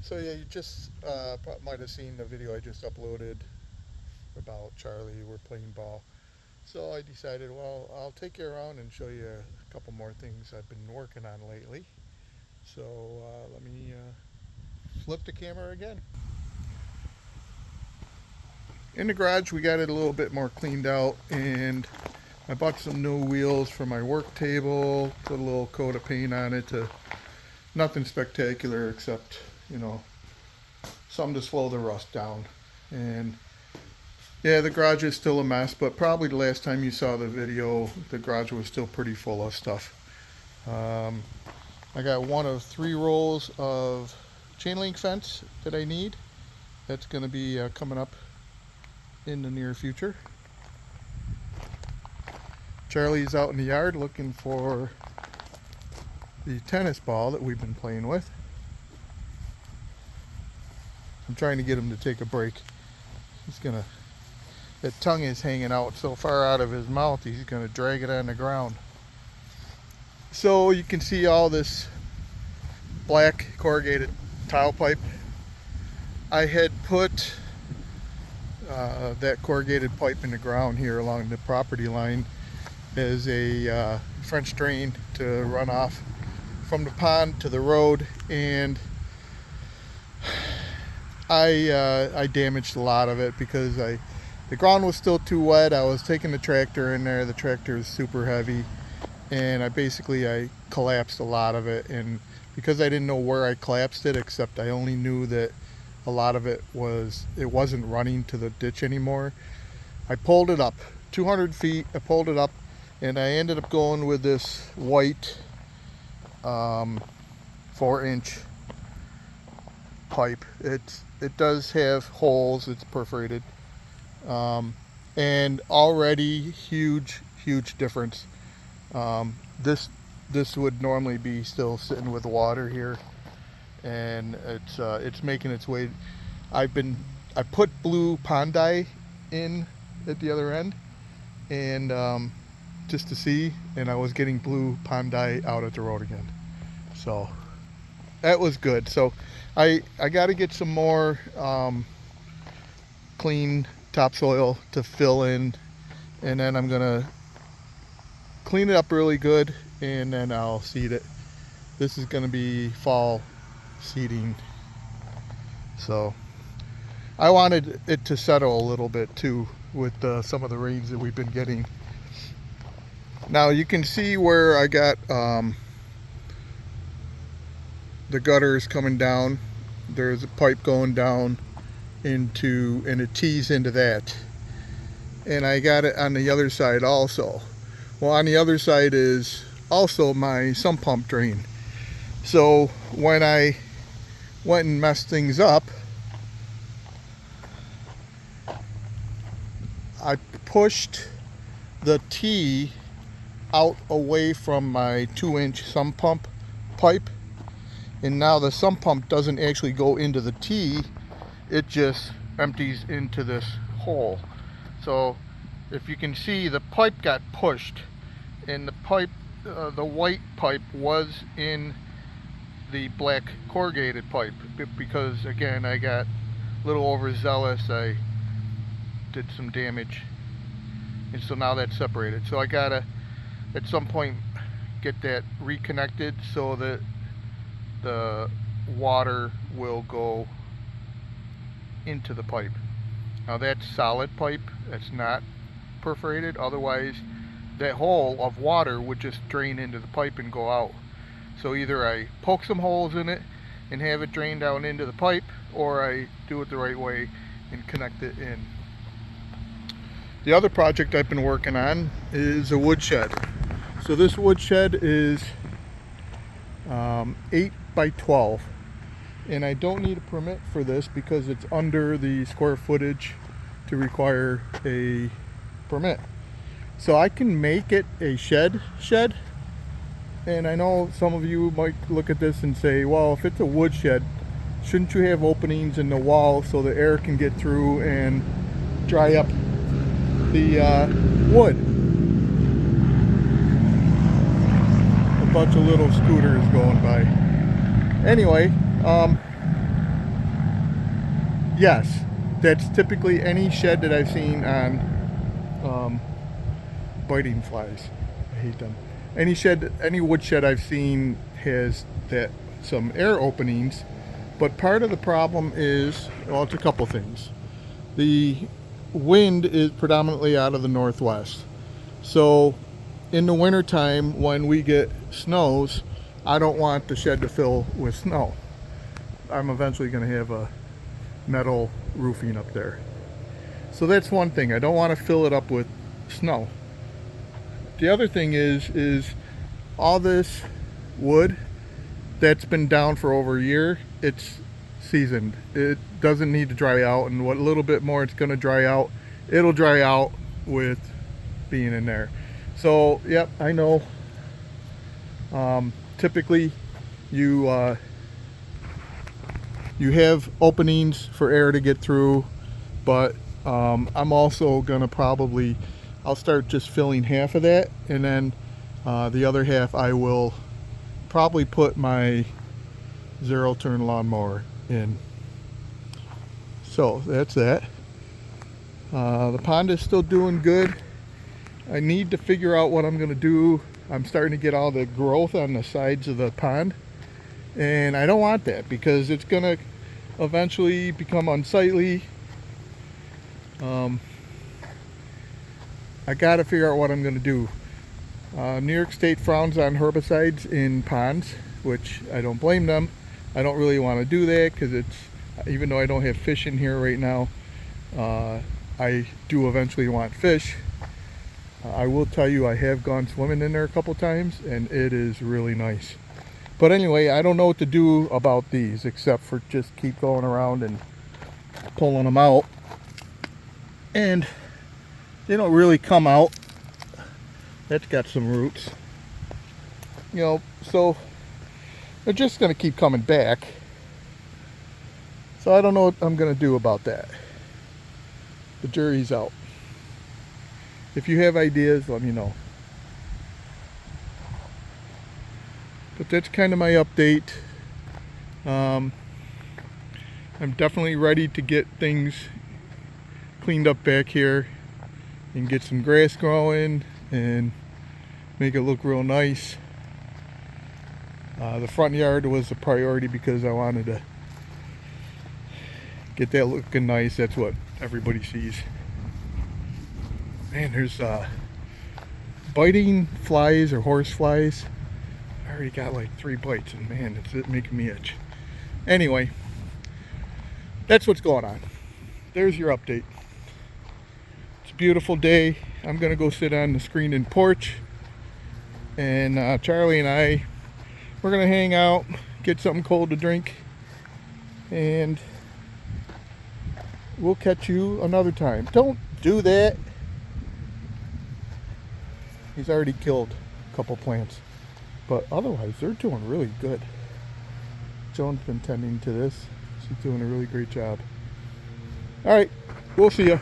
So yeah, you just might have seen the video I just uploaded about Charlie. We're playing ball. So I decided, well, I'll take you around and show you a couple more things I've been working on lately. So let me flip the camera again. In the garage, we got it a little bit more cleaned out, and I bought some new wheels for my work table. Put a little coat of paint on it. Nothing spectacular except, something to slow the rust down. And yeah, the garage is still a mess, but probably the last time you saw the video, the garage was still pretty full of stuff. Um, I got one of 3 rolls of chain link fence that I need. That's going to be coming up in the near future. Charlie's out in the yard looking for the tennis ball that we've been playing with. I'm trying to get him to take a break. That tongue is hanging out so far out of his mouth, he's gonna drag it on the ground. So you can see all this black corrugated tile pipe. I had put that corrugated pipe in the ground here along the property line as a French drain to run off from the pond to the road, and I damaged a lot of it because the ground was still too wet. I was taking the tractor in there. The tractor is super heavy, and I collapsed a lot of it. And because I didn't know where I collapsed it, except I only knew that a lot of it wasn't running to the ditch anymore, I pulled it up 200 feet. I pulled it up, and I ended up going with this white 4-inch pipe. It does have holes. It's perforated, and already huge difference. This would normally be still sitting with water here, and it's making its way. I put blue pond dye in at the other end, and just to see, and I was getting blue pond dye out at the road again. So that was good. So I got to get some more clean topsoil to fill in, and then I'm gonna clean it up really good, and then I'll seed it. This is gonna be fall seeding. So I wanted it to settle a little bit too with some of the rains that we've been getting. Now you can see where I got the gutters coming down. There's a pipe going down and it tees into that, and I got it on the other side also. Well, on the other side is also my sump pump drain. So when I went and messed things up, I pushed the tee out away from my 2-inch sump pump pipe, and now the sump pump doesn't actually go into the tee, it just empties into this hole. So if you can see, the pipe got pushed, and the white pipe was in the black corrugated pipe, because again I got a little overzealous. I did some damage, and so now that's separated. So I gotta at some point get that reconnected so that the water will go into the pipe. Now that's solid pipe, that's not perforated, otherwise that hole of water would just drain into the pipe and go out. So either I poke some holes in it and have it drain down into the pipe, or I do it the right way and connect it in. The other project I've been working on is a woodshed. So this woodshed is 8 by 12, and I don't need a permit for this because it's under the square footage to require a permit. So I can make it a shed, and I know some of you might look at this and say, well, if it's a woodshed, shouldn't you have openings in the wall so the air can get through and dry up the wood? A bunch of little scooters going by. Anyway, Yes, that's typically any shed that I've seen on biting flies. I hate them. Any wood shed I've seen has that some air openings, but part of the problem is, well, it's a couple things. The wind is predominantly out of the northwest. So in the wintertime when we get snows, I don't want the shed to fill with snow. I'm eventually going to have a metal roofing up there. So that's one thing. I don't want to fill it up with snow. The other thing is all this wood that's been down for over a year, it's seasoned. It doesn't need to dry out, and what little bit more it's going to dry out, it'll dry out with being in there. So yep, I know. Typically you have openings for air to get through, but I'm also gonna I'll start just filling half of that, and then the other half I will probably put my zero-turn lawnmower in. So that's that. The pond is still doing good. I need to figure out what I'm gonna do. I'm starting to get all the growth on the sides of the pond, and I don't want that because it's gonna eventually become unsightly. I gotta figure out what I'm gonna do. New York State frowns on herbicides in ponds, which I don't blame them. I don't really want to do that because even though I don't have fish in here right now, I do eventually want fish. I will tell you, I have gone swimming in there a couple times and it is really nice. But anyway, I don't know what to do about these except for just keep going around and pulling them out. And they don't really come out. That's got some roots. You know, so they're just going to keep coming back. So I don't know what I'm going to do about that. The jury's out. If you have ideas, let me know. But that's kind of my update. I'm definitely ready to get things cleaned up back here and get some grass growing and make it look real nice. The front yard was a priority because I wanted to get that looking nice. That's what everybody sees. Man, there's biting flies or horse flies. I already got like 3 bites and man, it's making me itch. Anyway, that's what's going on. There's your update. It's a beautiful day. I'm gonna go sit on the screened-in porch, and Charlie and we're gonna hang out, get something cold to drink, and we'll catch you another time. Don't do that. He's already killed a couple plants, but otherwise they're doing really good. Joan's been tending to this. She's doing a really great job. All right, we'll see ya.